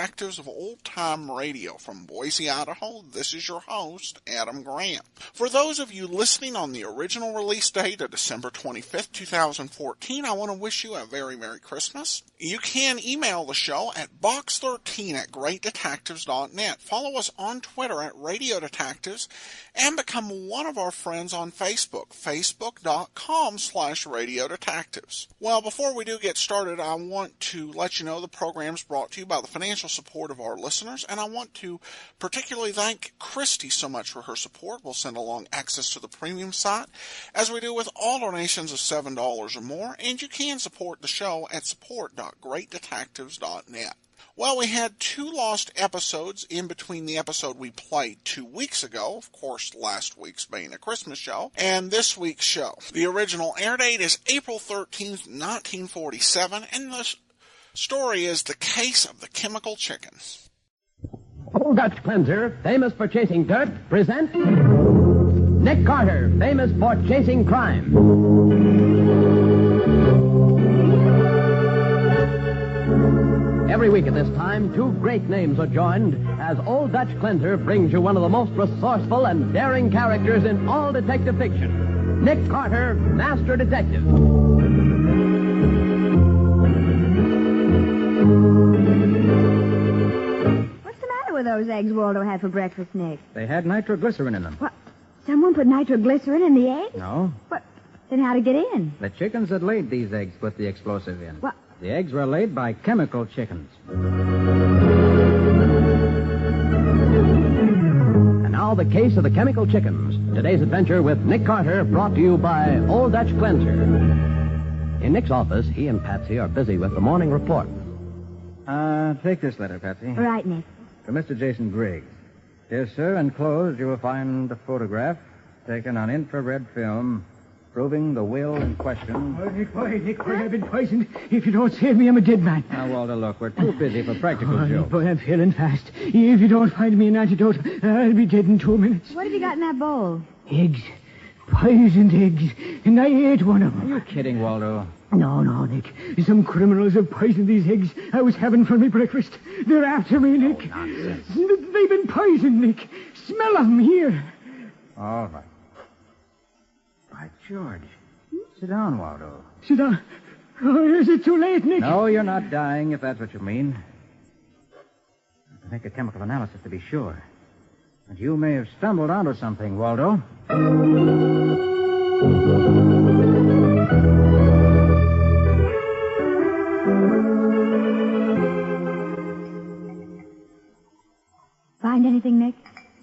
Detectives of Old-Time Radio. From Boise, Idaho, this is your host, Adam Grant. For those of you listening on the original release date of December 25th, 2014, I want to wish you a very Merry Christmas. You can email the show at box13@greatdetectives.net. Follow us on Twitter at Radio Detectives and become one of our friends on Facebook, facebook.com/Radio Detectives. Well, before we do get started, I want to let you know the program's brought to you by the financial support of our listeners, and I want to particularly thank Christy so much for her support. We'll send along access to the premium site, as we do with all donations of $7 or more, and you can support the show at support.greatdetectives.net. Well, we had 2 lost episodes in between the episode we played 2 weeks ago, of course last week's being a Christmas show, and this week's show. The original air date is April 13th, 1947, and the story is The Case of the Chemical Chickens. Old Dutch Cleanser, famous for chasing dirt, presents Nick Carter, famous for chasing crime. Every week at this time, 2 great names are joined as Old Dutch Cleanser brings you one of the most resourceful and daring characters in all detective fiction, Nick Carter, Master Detective. What's the matter with those eggs Waldo had for breakfast, Nick? They had nitroglycerin in them. What? Someone put nitroglycerin in the eggs? No. What? Then how'd it get in? The chickens that laid these eggs put the explosive in. What? The eggs were laid by chemical chickens. And now the case of the chemical chickens. Today's adventure with Nick Carter, brought to you by Old Dutch Cleanser. In Nick's office, he and Patsy are busy with the morning report. Take this letter, Patsy. All right, Nick. To Mr. Jason Griggs. Dear sir, enclosed you will find a photograph taken on infrared film proving the will in question. Oh, Nick, I've been poisoned. If you don't save me, I'm a dead man. Now, Waldo, look, we're too busy for practical Nick, jokes. boy, I'm failing fast. If you don't find me an antidote, I'll be dead in 2 minutes. What have you got in that bowl? Eggs. Poisoned eggs. And I ate one of them. Are you kidding, Waldo? No, Nick. Some criminals have poisoned these eggs I was having for my breakfast. They're after me, Nick. Oh, nonsense. They've been poisoned, Nick. Smell them here. All right. By George. Sit down, Waldo. Sit down. Oh, is it too late, Nick? No, you're not dying, if that's what you mean. I have to make a chemical analysis to be sure. But you may have stumbled onto something, Waldo. Find anything, Nick?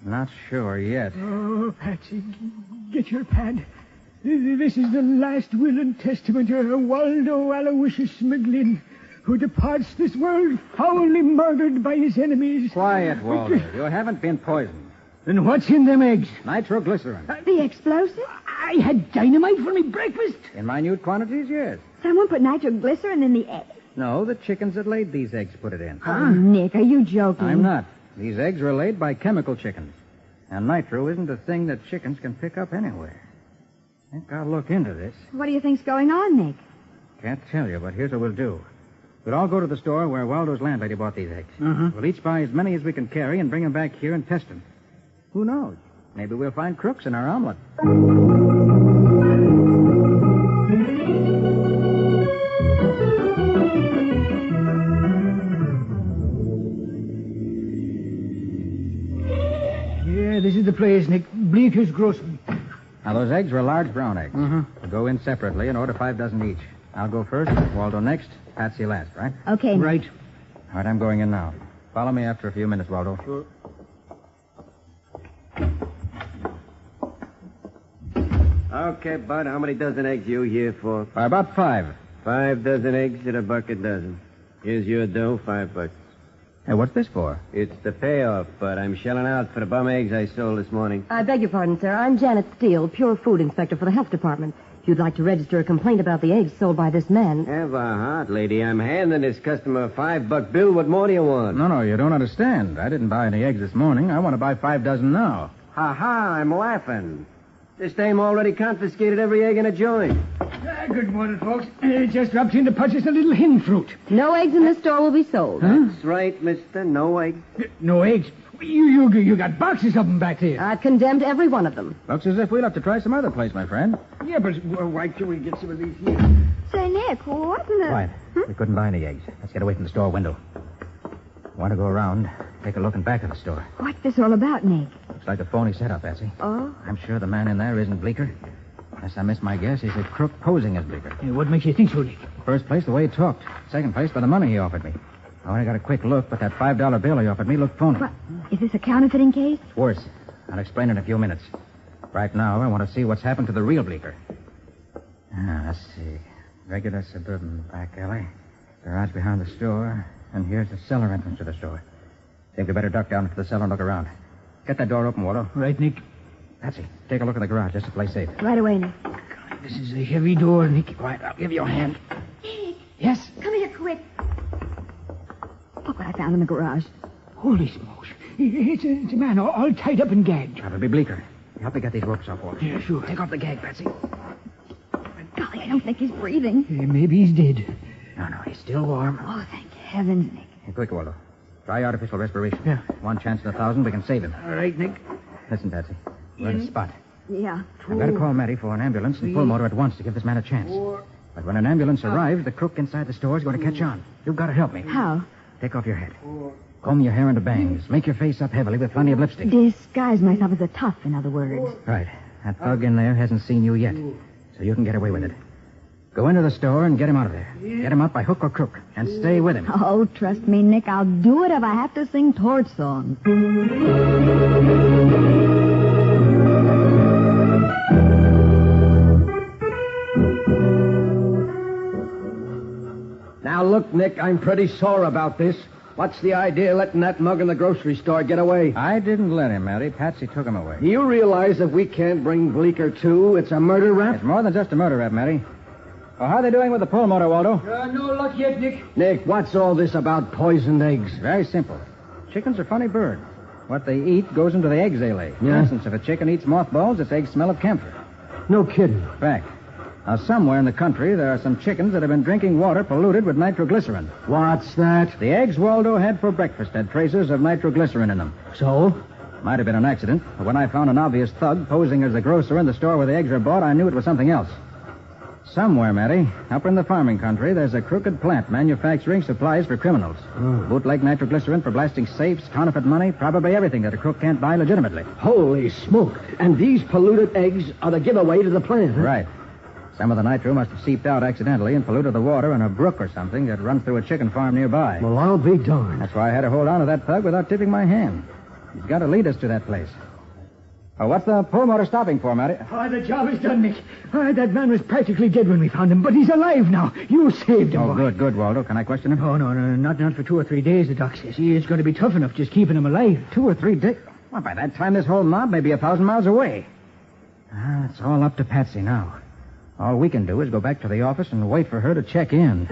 Not sure yet. Oh, Patsy, get your pad. This is the last will and testament of Waldo Aloysius McGlynn, who departs this world foully murdered by his enemies. Quiet, Waldo. You haven't been poisoned. And what's in them eggs? Nitroglycerin. The explosive? I had dynamite for me breakfast. In minute quantities, yes. Someone put nitroglycerin in the eggs? No, the chickens that laid these eggs put it in. Oh, Nick, are you joking? I'm not. These eggs were laid by chemical chickens. And nitro isn't a thing that chickens can pick up anywhere. I think I'll look into this. What do you think's going on, Nick? Can't tell you, but here's what we'll do. We'll all go to the store where Waldo's landlady bought these eggs. We'll each buy as many as we can carry and bring them back here and test them. Who knows? Maybe we'll find crooks in our omelet. Yeah, this is the place, Nick. Bleeker's Grocery. Now, those eggs were large brown eggs. We'll go in separately and order 5 dozen each. I'll go first, Waldo next, Patsy last, right? Okay, Nick. Right. All right, I'm going in now. Follow me after a few minutes, Waldo. Sure. Okay, Bud, how many dozen eggs you here for? About 5. 5 dozen eggs at $1 a dozen. Here's your dough, $5. Hey, what's this for? It's the payoff, Bud. I'm shelling out for the bum eggs I sold this morning. I beg your pardon, sir. I'm Janet Steele, Pure Food Inspector for the Health Department. If you'd like to register a complaint about the eggs sold by this man. Have a heart, lady. I'm handing this customer a $5 bill. What more do you want? No, you don't understand. I didn't buy any eggs this morning. I want to buy 5 dozen now. Ha-ha, I'm laughing. This dame already confiscated every egg in a joint. Good morning, folks. Just dropped in to purchase a little hen fruit. No eggs in this store will be sold. That's right, mister. No eggs. No eggs? You got boxes of them back there. I've condemned every one of them. Looks as if we'll have to try some other place, my friend. Yeah, but why can't we get some of these here? Say, Nick, what in the... Quiet. We couldn't buy any eggs. Let's get away from the store window. Want to go around, take a look in back of the store. What's this all about, Nick? Looks like a phony setup, Patsy. Oh? I'm sure the man in there isn't Bleeker. Unless I miss my guess, he's a crook posing as Bleeker. What makes you think so, Nick? First place, the way he talked. Second place, by the money he offered me. I only got a quick look, but that $5 bill he offered me looked phony. What? Is this a counterfeiting case? It's worse. I'll explain in a few minutes. Right now, I want to see what's happened to the real Bleeker. Let's see. Regular suburban back alley. Garage behind the store. And here's the cellar entrance to the store. Think we better duck down into the cellar and look around. Get that door open, Waldo. Right, Nick. Patsy, take a look at the garage just to play safe. Right away, Nick. This is a heavy door, Nick. Quiet, I'll give you a hand. Nick, Yes? come here quick. Look what I found in the garage. Holy smokes. It's a man all tied up and gagged. Probably Bleeker. Help me get these ropes off, Waldo. Yeah, sure. Take off the gag, Patsy. Golly, I don't think he's breathing. Maybe he's dead. No, he's still warm. Oh, thank heavens, Nick. Hey, quick, Waldo. Try artificial respiration. Yeah. One chance in 1,000, we can save him. All right, Nick. Listen, Patsy. We're in a spot. Yeah. I've got to call Matty for an ambulance and pull motor at once to give this man a chance. But when an ambulance arrives, the crook inside the store is going to catch on. You've got to help me. How? Take off your hat. Comb your hair into bangs. Make your face up heavily with plenty of lipstick. Disguise myself as a tough, in other words. Right. That thug in there hasn't seen you yet, so you can get away with it. Go into the store and get him out of there. Get him out by hook or crook, and stay with him. Oh, trust me, Nick. I'll do it if I have to sing torch songs. Now, look, Nick, I'm pretty sore about this. What's the idea of letting that mug in the grocery store get away? I didn't let him, Matty. Patsy took him away. Do you realize that we can't bring Bleeker, too? It's a murder rap? It's more than just a murder rap, Matty. Well, how are they doing with the pull motor, Waldo? No luck yet, Nick. Nick, what's all this about poisoned eggs? Very simple. Chickens are funny birds. What they eat goes into the eggs they lay. For Yeah? instance, if a chicken eats mothballs, its eggs smell of camphor. No kidding. Fact. Now, somewhere in the country, there are some chickens that have been drinking water polluted with nitroglycerin. What's that? The eggs Waldo had for breakfast had traces of nitroglycerin in them. So? Might have been an accident, but when I found an obvious thug posing as the grocer in the store where the eggs are bought, I knew it was something else. Somewhere, Matty, up in the farming country, there's a crooked plant manufacturing supplies for criminals. Bootleg nitroglycerin for blasting safes, counterfeit money, probably everything that a crook can't buy legitimately. Holy smoke. And these polluted eggs are the giveaway to the plant, huh? Right. Some of the nitro must have seeped out accidentally and polluted the water in a brook or something that runs through a chicken farm nearby. Well, I'll be darned. That's why I had to hold on to that thug without tipping my hand. He's got to lead us to that place. Oh, what's the pull motor stopping for, Matty? Oh, the job is done, Nick. That man was practically dead when we found him, but he's alive now. You saved him, Oh, boy. good, Waldo. Can I question him? Oh, no, not for 2 or 3 days, the doc says. It's going to be tough enough just keeping him alive. 2 or 3 days? Well, by that time, this whole mob may be 1,000 miles away. It's all up to Patsy now. All we can do is go back to the office and wait for her to check in.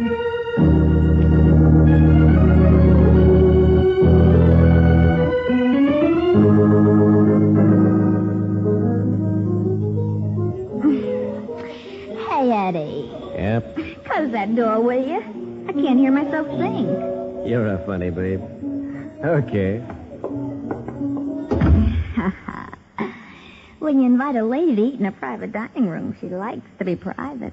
Hey, Eddie. Yep. Close that door, will you? I can't hear myself sing. You're a funny babe. Okay. When you invite a lady to eat in a private dining room, she likes to be private.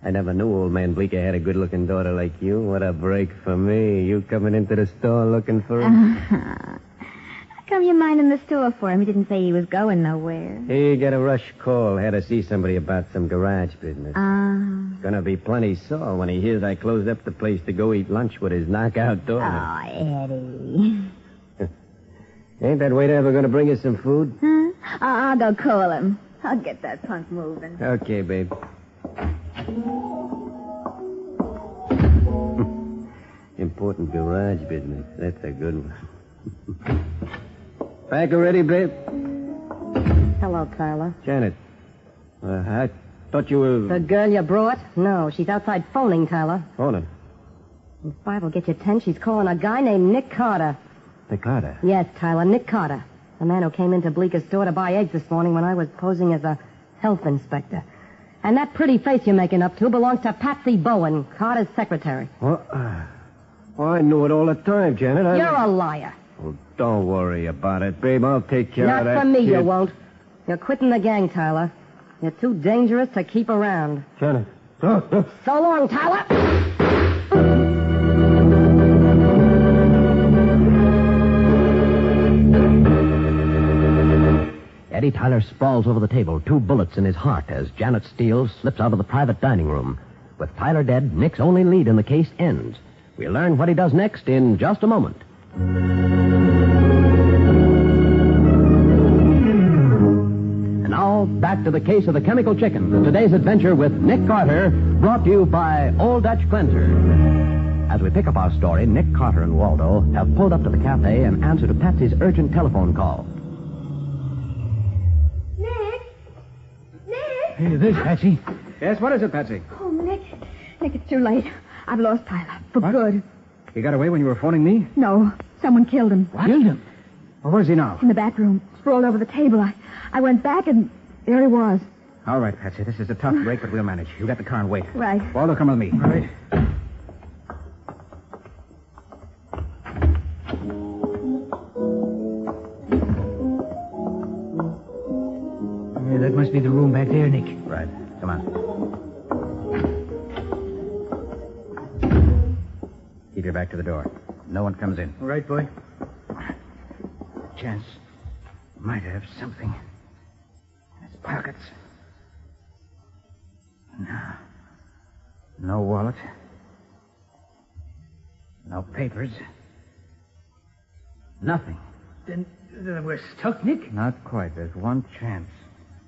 I never knew old man Bleeker had a good-looking daughter like you. What a break for me. You coming into the store looking for him? How come you minding the store for him? He didn't say he was going nowhere. He got a rush call. Had to see somebody about some garage business. Gonna be plenty sore when he hears I closed up the place to go eat lunch with his knockout daughter. Oh, Eddie. Ain't that waiter ever gonna bring us some food? Huh? I'll go call him. I'll get that punk moving. Okay, babe. Important garage business. That's a good one. Back already, babe? Hello, Tyler. Janet. I thought you were... The girl you brought? No, she's outside phoning, Tyler. Phoning. If 5 will get you 10, she's calling a guy named Nick Carter. Nick Carter. Yes, Tyler, Nick Carter. The man who came into Bleeker's store to buy eggs this morning when I was posing as a health inspector. And that pretty face you're making up to belongs to Patsy Bowen, Carter's secretary. Well, I knew it all the time, Janet. You're a liar. Well, don't worry about it, babe. I'll take care of that. Not for me, kid. you won't. You're quitting the gang, Tyler. You're too dangerous to keep around. Janet. So long, Tyler. Eddie Tyler sprawls over the table, 2 bullets in his heart, as Janet Steele slips out of the private dining room. With Tyler dead, Nick's only lead in the case ends. We'll learn what he does next in just a moment. And now, back to the case of the chemical chicken. Today's adventure with Nick Carter, brought to you by Old Dutch Cleanser. As we pick up our story, Nick Carter and Waldo have pulled up to the cafe in answer to Patsy's urgent telephone call. Hey, this, Patsy. Yes, what is it, Patsy? Oh, Nick, it's too late. I've lost Tyler. For What? good. He got away when you were phoning me? No, someone killed him. What? Killed him? Well, where's he now? In the back room, sprawled over the table. I went back and there he was. All right, Patsy. This is a tough break, but we'll manage. You get the car and wait. Right. Waldo, come with me. All right. Yeah, that must be the room back there, Nick. Right. Come on. Keep your back to the door. No one comes in. All right, boy. Chance might have something in his pockets. No. No wallet. No papers. Nothing. Then we're stuck, Nick. Not quite. There's one chance.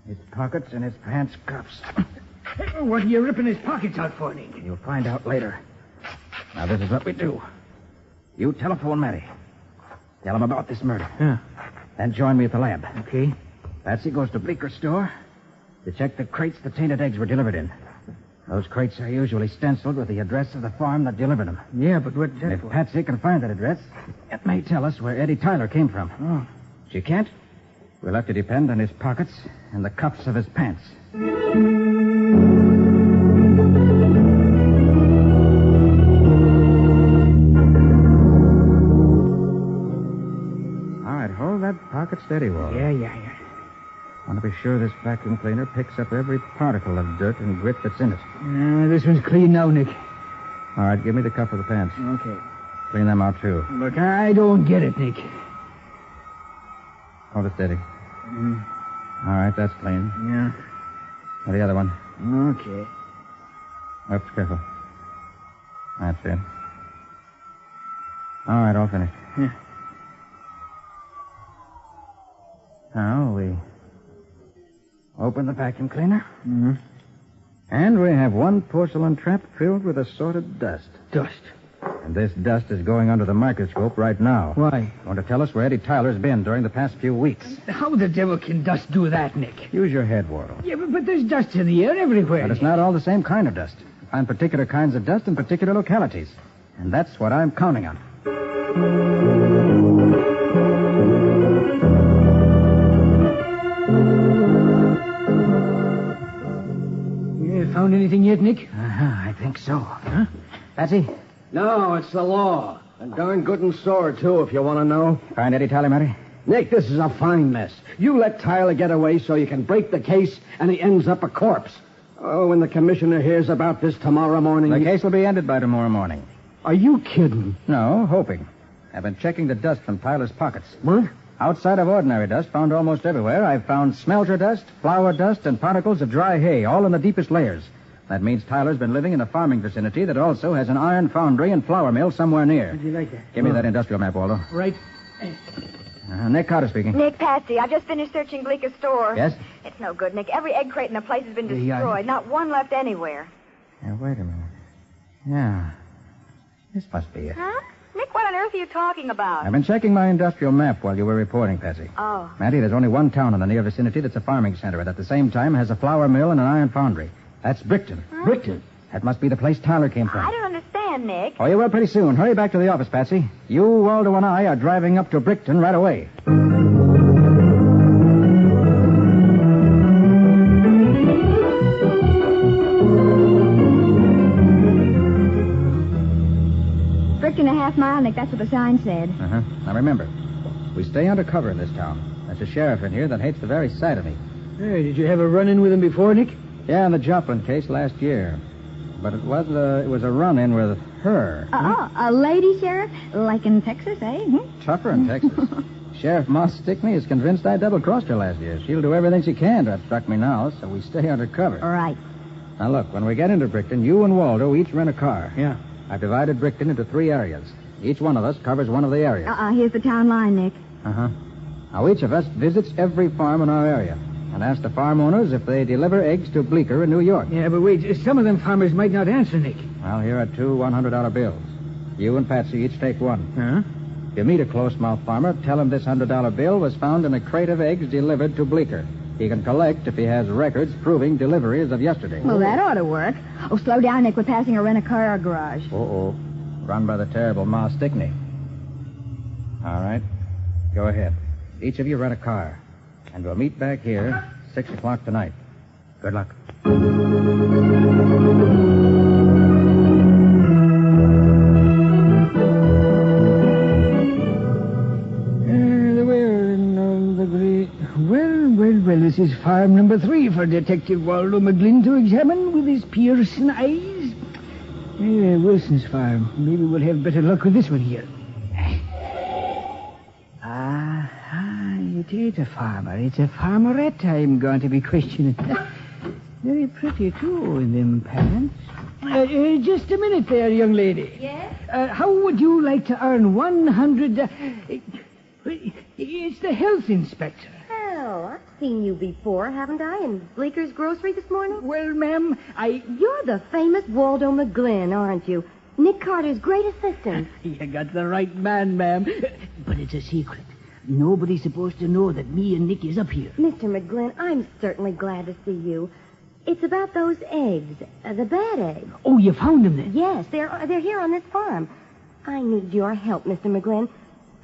His pockets and his pants cuffs. What are you ripping his pockets out for, Nick? You'll find out later. Now, this is what we do. You telephone Matty. Tell him about this murder. Yeah. Then join me at the lab. Okay. Patsy goes to Bleeker's store to check the crates the tainted eggs were delivered in. Those crates are usually stenciled with the address of the farm that delivered them. Yeah, but what's And that if for? Patsy can find that address, it may tell us where Eddie Tyler came from. Oh. She can't. We'll have to depend on his pockets and the cuffs of his pants. All right, hold that pocket steady, Waldo. Yeah. Want to be sure this vacuum cleaner picks up every particle of dirt and grit that's in it. This one's clean now, Nick. All right, give me the cuff of the pants. Okay. Clean them out, too. Look, I don't get it, Nick. Hold it steady. All right, that's clean. Yeah. Now the other one. Okay. Oops, careful. That's it. All right, all finished. Yeah. Now we open the vacuum cleaner. Mm-hmm. And we have one porcelain trap filled with assorted dust. Dust. And this dust is going under the microscope right now. Why? Going to tell us where Eddie Tyler's been during the past few weeks. How the devil can dust do that, Nick? Use your head, Waldo. Yeah, but there's dust in the air everywhere. But it's not all the same kind of dust. You find particular kinds of dust in particular localities. And that's what I'm counting on. You found anything yet, Nick? I think so. Huh? Patsy? No, it's the law. And darn good and sore, too, if you want to know. Find Eddie Tyler, Matty? Nick, this is a fine mess. You let Tyler get away so you can break the case, and he ends up a corpse. Oh, when the commissioner hears about this tomorrow morning... The case will be ended by tomorrow morning. Are you kidding? No, hoping. I've been checking the dust from Tyler's pockets. What? Outside of ordinary dust found almost everywhere, I've found smelter dust, flour dust, and particles of dry hay, all in the deepest layers. That means Tyler's been living in a farming vicinity that also has an iron foundry and flour mill somewhere near. How'd you like that? Give me that industrial map, Waldo. Right. Nick Carter speaking. Nick, Patsy, I've just finished searching Bleeker's store. Yes? It's no good, Nick. Every egg crate in the place has been Yeah. destroyed. Not one left anywhere. Now, wait a minute. Yeah. This must be it. Huh? Nick, what on earth are you talking about? I've been checking my industrial map while you were reporting, Patsy. Oh. Matty, there's only one town in the near vicinity that's a farming center and at the same time has a flour mill and an iron foundry. That's Brickton. Huh? Brickton? That must be the place Tyler came from. I don't understand, Nick. Oh, you will pretty soon. Hurry back to the office, Patsy. You, Waldo, and I are driving up to Brickton right away. Nick. That's what the sign said. Uh-huh. Now, remember, we stay undercover in this town. There's a sheriff in here that hates the very sight of me. Hey, did you have a run-in with him before, Nick? Yeah, in the Joplin case last year. But it was a run-in with her. A lady sheriff? Like in Texas, eh? Tougher in Texas. Sheriff Moss Stickney is convinced I double-crossed her last year. She'll do everything she can to obstruct me now, so we stay undercover. All right. Now, look, when we get into Brickton, you and Waldo each rent a car. Yeah. I've divided Brickton into 3 areas. Each one of us covers one of the areas. Here's the town line, Nick. Uh-huh. Now, each of us visits every farm in our area and asks the farm owners if they deliver eggs to Bleecker in New York. Yeah, but wait, some of them farmers might not answer, Nick. Well, here are 2 $100 bills. You and Patsy each take one. Huh? If you meet a close-mouthed farmer, tell him this $100 bill was found in a crate of eggs delivered to Bleecker. He can collect if he has records proving delivery as of yesterday. Well, that ought to work. Oh, slow down, Nick. We're passing a rent-a-car garage. Uh-oh. Run by the terrible Ma Stickney. All right. Go ahead. Each of you rent a car. And we'll meet back here 6 o'clock tonight. Good luck. Well, this is farm number 3 for Detective Waldo McGlynn to examine with his piercing eyes. Wilson's farm. Maybe we'll have better luck with this one here. It ain't a farmer. It's a farmerette I'm going to be questioning. Very pretty, too, in them pants. Just a minute there, young lady. Yes? How would you like to earn 100... It's the health inspector. Well, I've seen you before, haven't I, in Bleeker's grocery this morning? Well, ma'am, You're the famous Waldo McGlynn, aren't you? Nick Carter's great assistant. You got the right man, ma'am. But it's a secret. Nobody's supposed to know that me and Nick is up here. Mr. McGlynn, I'm certainly glad to see you. It's about those eggs, the bad eggs. Oh, you found them then? Yes, they're here on this farm. I need your help, Mr. McGlynn.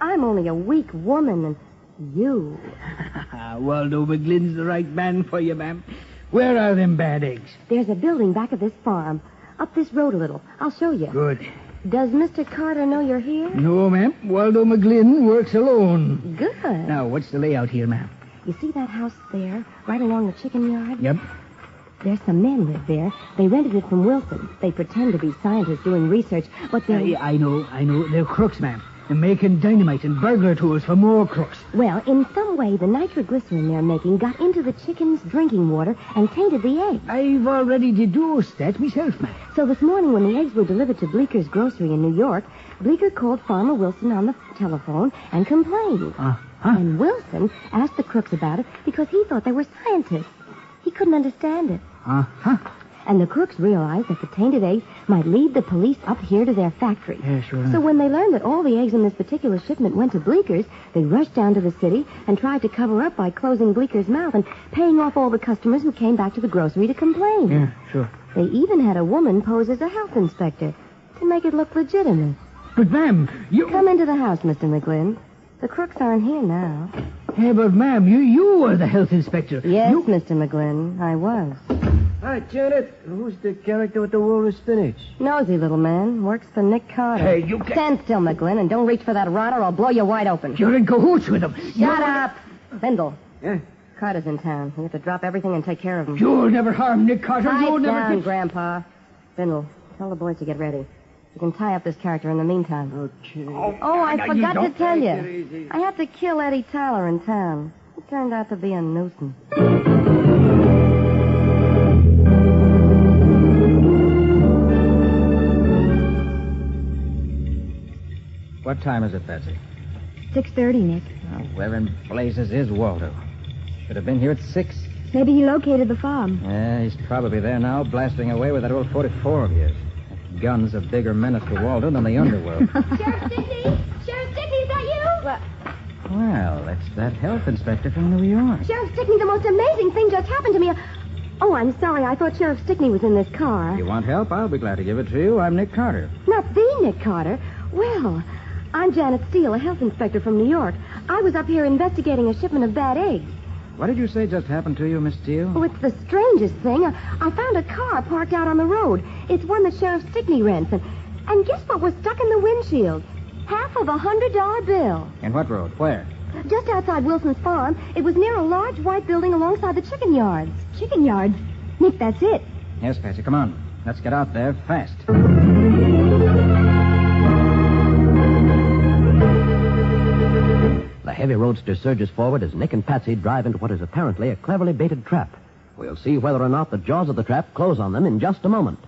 I'm only a weak woman, and you... Waldo McGlynn's the right man for you, ma'am. Where are them bad eggs? There's a building back of this farm. Up this road a little. I'll show you. Good. Does Mr. Carter know you're here? No, ma'am. Waldo McGlynn works alone. Good. Now, what's the layout here, ma'am? You see that house there, right along the chicken yard? Yep. There's some men live there. They rented it from Wilson. They pretend to be scientists doing research, but they're... I know. They're crooks, ma'am. They're making dynamite and burglar tools for more crooks. Well, in some way, the nitroglycerin they're making got into the chicken's drinking water and tainted the eggs. I've already deduced that myself, ma'am. So this morning, when the eggs were delivered to Bleeker's grocery in New York, Bleeker called Farmer Wilson on the telephone and complained. And Wilson asked the crooks about it because he thought they were scientists. He couldn't understand it. And the crooks realized that the tainted eggs might lead the police up here to their factory. Yeah, sure. So when they learned that all the eggs in this particular shipment went to Bleeker's, they rushed down to the city and tried to cover up by closing Bleeker's mouth and paying off all the customers who came back to the grocery to complain. Yeah, sure. They even had a woman pose as a health inspector to make it look legitimate. But, ma'am, you... Come into the house, Mr. McGlynn. The crooks aren't here now. Hey, but, ma'am, you were the health inspector. Yes, Mr. McGlynn, I was. Hi, Janet. Who's the character with the roll of spinach? Nosy little man. Works for Nick Carter. Hey, you can't... Stand still, McGlynn, and don't reach for that rod or I'll blow you wide open. You're in cahoots with him. Shut up! Bindle. Yeah? Carter's in town. You have to drop everything and take care of him. You'll never harm Nick Carter. Pipe You'll down, never... Grandpa. Bindle, tell the boys to get ready. You can tie up this character in the meantime. Okay. Oh, I now, forgot you to don't tell take it you. easy. I had to kill Eddie Tyler in town. He turned out to be a nuisance. What time is it, Betsy? 6:30, Nick. Now, where in blazes is Waldo? Should have been here at 6. Maybe he located the farm. Yeah, he's probably there now, blasting away with that old 44 of his. That gun's a bigger menace to Waldo than the underworld. Sheriff Stickney! Sheriff Stickney, is that you? Well, it's that health inspector from New York. Sheriff Stickney, the most amazing thing just happened to me. Oh, I'm sorry. I thought Sheriff Stickney was in this car. You want help? I'll be glad to give it to you. I'm Nick Carter. Not the Nick Carter. Well, I'm Janet Steele, a health inspector from New York. I was up here investigating a shipment of bad eggs. What did you say just happened to you, Miss Steele? Oh, it's the strangest thing. I found a car parked out on the road. It's one that Sheriff Stickney rents. And guess what was stuck in the windshield? half of $100 bill. In what road? Where? Just outside Wilson's farm. It was near a large white building alongside the chicken yards. Chicken yards? Nick, that's it. Yes, Patsy, come on. Let's get out there fast. The heavy roadster surges forward as Nick and Patsy drive into what is apparently a cleverly baited trap. We'll see whether or not the jaws of the trap close on them in just a moment.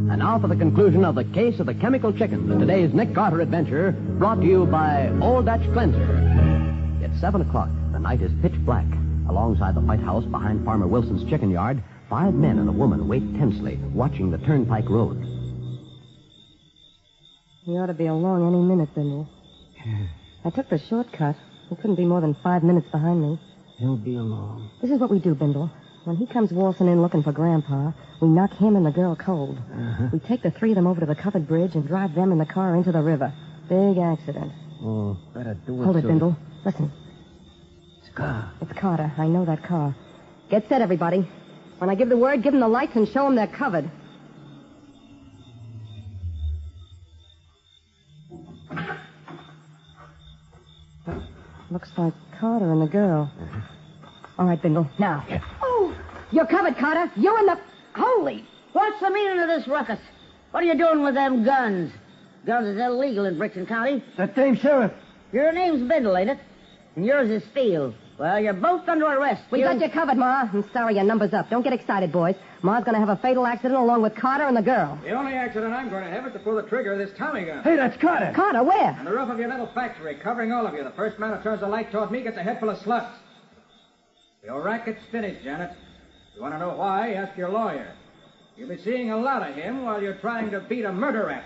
And now for the conclusion of the case of the chemical chickens. Today's Nick Carter adventure brought to you by Old Dutch Cleanser. It's 7 o'clock. The night is pitch black. Alongside the White House behind Farmer Wilson's chicken yard, 5 men and a woman wait tensely, watching the turnpike road. He ought to be along any minute, Bindle. I took the shortcut. He couldn't be more than 5 minutes behind me. He'll be along. This is what we do, Bindle. When he comes waltzing in looking for Grandpa, we knock him and the girl cold. We take the 3 of them over to the covered bridge and drive them in the car into the river. Big accident. Oh, better do it. Hold it, soon. Bindle. Listen. It's Carter. I know that car. Get set, everybody. When I give the word, give them the lights and show them they're covered. Looks like Carter and the girl. All right, Bindle. Now. Yeah. Oh, you're covered, Carter. You and the... Holy... What's the meaning of this ruckus? What are you doing with them guns? Guns is illegal in Brixton County. That same sheriff. Your name's Bindle, ain't it? And yours is Steele. Well, you're both under arrest. We got you covered, Ma. I'm sorry your number's up. Don't get excited, boys. Ma's going to have a fatal accident along with Carter and the girl. The only accident I'm going to have is to pull the trigger of this Tommy gun. Hey, that's Carter. Carter, where? On the roof of your little factory, covering all of you. The first man who turns the light toward me gets a head full of sluts. Your racket's finished, Janet. If you want to know why, ask your lawyer. You'll be seeing a lot of him while you're trying to beat a murder rap.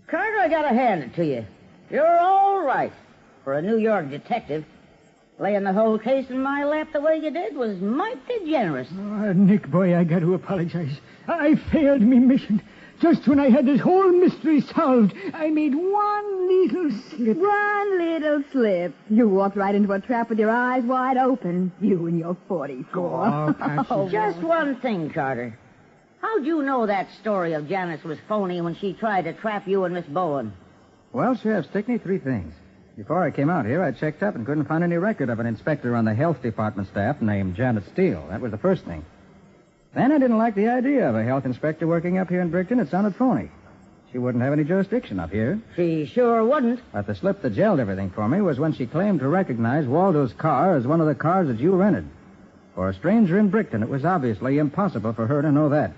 Carter, I gotta hand it to you. You're all right for a New York detective. Laying the whole case in my lap the way you did was mighty generous. Oh, Nick, boy, I got to apologize. I failed me mission. Just when I had this whole mystery solved, I made one little slip. One little slip. You walked right into a trap with your eyes wide open. You and your 44. Oh, Patsy. Just one thing, Carter. How'd you know that story of Janice was phony when she tried to trap you and Miss Bowen? Well, Sheriff Stickney, 3 things. Before I came out here, I checked up and couldn't find any record of an inspector on the health department staff named Janet Steele. That was the first thing. Then I didn't like the idea of a health inspector working up here in Brickton. It sounded phony. She wouldn't have any jurisdiction up here. She sure wouldn't. But the slip that gelled everything for me was when she claimed to recognize Waldo's car as one of the cars that you rented. For a stranger in Brickton, it was obviously impossible for her to know that.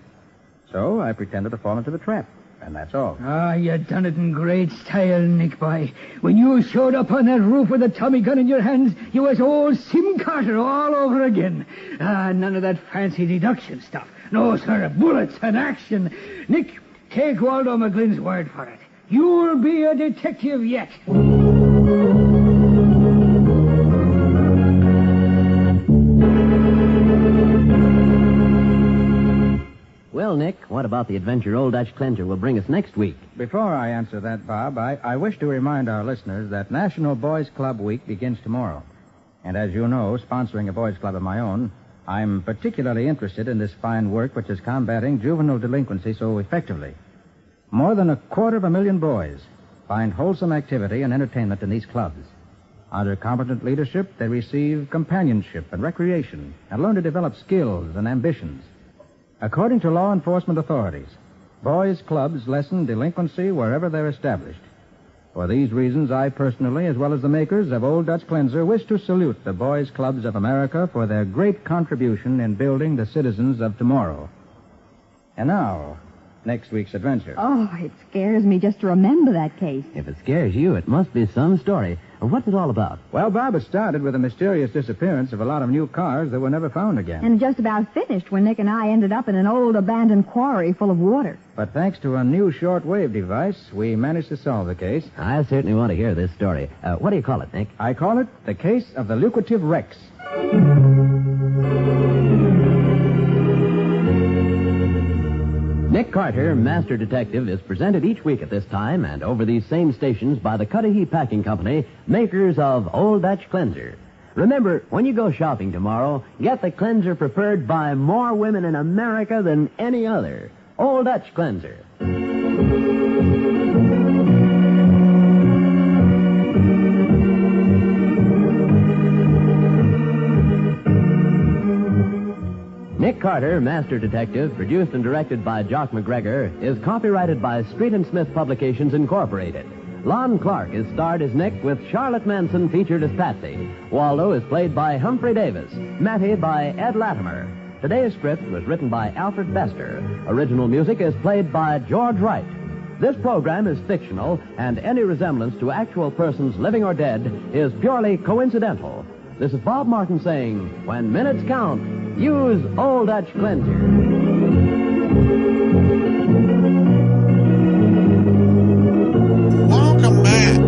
So I pretended to fall into the trap. And that's all. Ah, you done it in great style, Nick, boy. When you showed up on that roof with a Tommy gun in your hands, you was old Sim Carter all over again. Ah, none of that fancy deduction stuff. No, sir, bullets and action. Nick, take Waldo McGlynn's word for it. You'll be a detective yet. Well, Nick, what about the adventure Old Dutch Cleanser will bring us next week? Before I answer that, Bob, I wish to remind our listeners that National Boys Club Week begins tomorrow. And as you know, sponsoring a boys' club of my own, I'm particularly interested in this fine work which is combating juvenile delinquency so effectively. More than 250,000 boys find wholesome activity and entertainment in these clubs. Under competent leadership, they receive companionship and recreation and learn to develop skills and ambitions. According to law enforcement authorities, boys' clubs lessen delinquency wherever they're established. For these reasons, I personally, as well as the makers of Old Dutch Cleanser, wish to salute the boys' clubs of America for their great contribution in building the citizens of tomorrow. And now, next week's adventure. Oh, it scares me just to remember that case. If it scares you, it must be some story. What's it all about? Well, Bob, it started with the mysterious disappearance of a lot of new cars that were never found again. And just about finished when Nick and I ended up in an old abandoned quarry full of water. But thanks to a new shortwave device, we managed to solve the case. I certainly want to hear this story. What do you call it, Nick? I call it the case of the lucrative Rex. Nick Carter, Master Detective, is presented each week at this time and over these same stations by the Cudahy Packing Company, makers of Old Dutch Cleanser. Remember, when you go shopping tomorrow, get the cleanser preferred by more women in America than any other. Old Dutch Cleanser. Nick Carter, Master Detective, produced and directed by Jock McGregor, is copyrighted by Street & Smith Publications, Incorporated. Lon Clark is starred as Nick with Charlotte Manson featured as Patsy. Waldo is played by Humphrey Davis. Matty by Ed Latimer. Today's script was written by Alfred Bester. Original music is played by George Wright. This program is fictional, and any resemblance to actual persons living or dead is purely coincidental. This is Bob Martin saying, when minutes count, use Old Dutch Cleanser. Welcome back.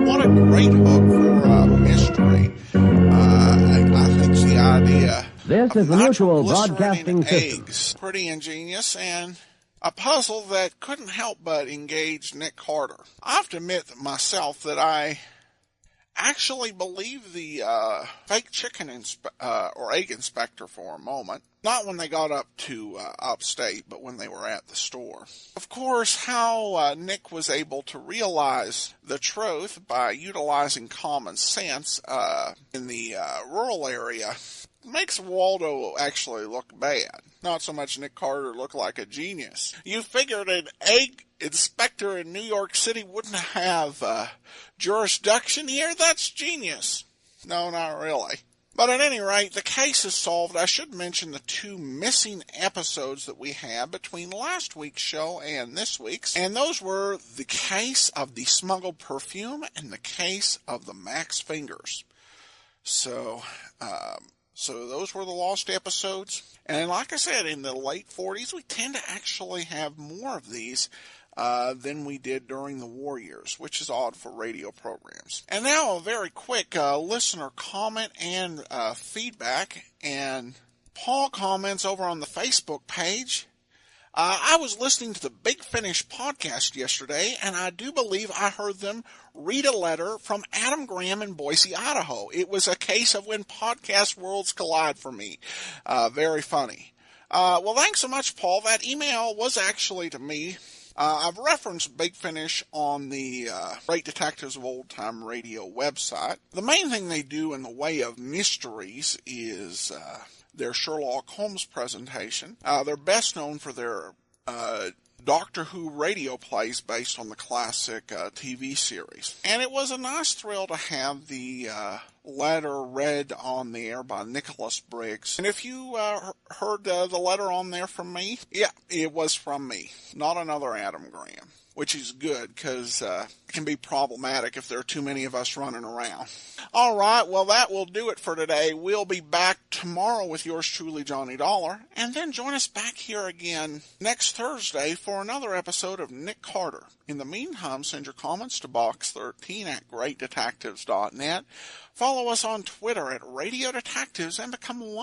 What a great hook for a mystery. I think the idea. This is the Mutual Broadcasting System. Eggs. Pretty ingenious and a puzzle that couldn't help but engage Nick Carter. I have to admit myself that I actually believe the fake chicken or egg inspector for a moment. Not when they got up to upstate, but when they were at the store. Of course, how Nick was able to realize the truth by utilizing common sense in the rural area makes Waldo actually look bad. Not so much Nick Carter look like a genius. You figured an egg inspector in New York City wouldn't have jurisdiction here? That's genius. No, not really. But at any rate, the case is solved. I should mention the two missing episodes that we had between last week's show and this week's. And those were the case of the smuggled perfume and the case of the Max Fingers. So those were the lost episodes. And like I said, in the late 40s, we tend to actually have more of these than we did during the war years, which is odd for radio programs. And now a very quick listener comment and feedback. And Paul comments over on the Facebook page. I was listening to the Big Finish podcast yesterday, and I do believe I heard them read a letter from Adam Graham in Boise, Idaho. It was a case of when podcast worlds collide for me. Very funny. Well, thanks so much, Paul. That email was actually to me. I've referenced Big Finish on the Great Detectives of Old Time Radio website. The main thing they do in the way of mysteries is their Sherlock Holmes presentation. They're best known for their Doctor Who radio plays based on the classic TV series. And it was a nice thrill to have the letter read on the air by Nicholas Briggs. And if you heard the letter on there from me, yeah, it was from me, not another Adam Graham. Which is good, because it can be problematic if there are too many of us running around. All right, well, that will do it for today. We'll be back tomorrow with yours truly, Johnny Dollar, and then join us back here again next Thursday for another episode of Nick Carter. In the meantime, send your comments to box13@greatdetectives.net. Follow us on Twitter at Radio Detectives and become one of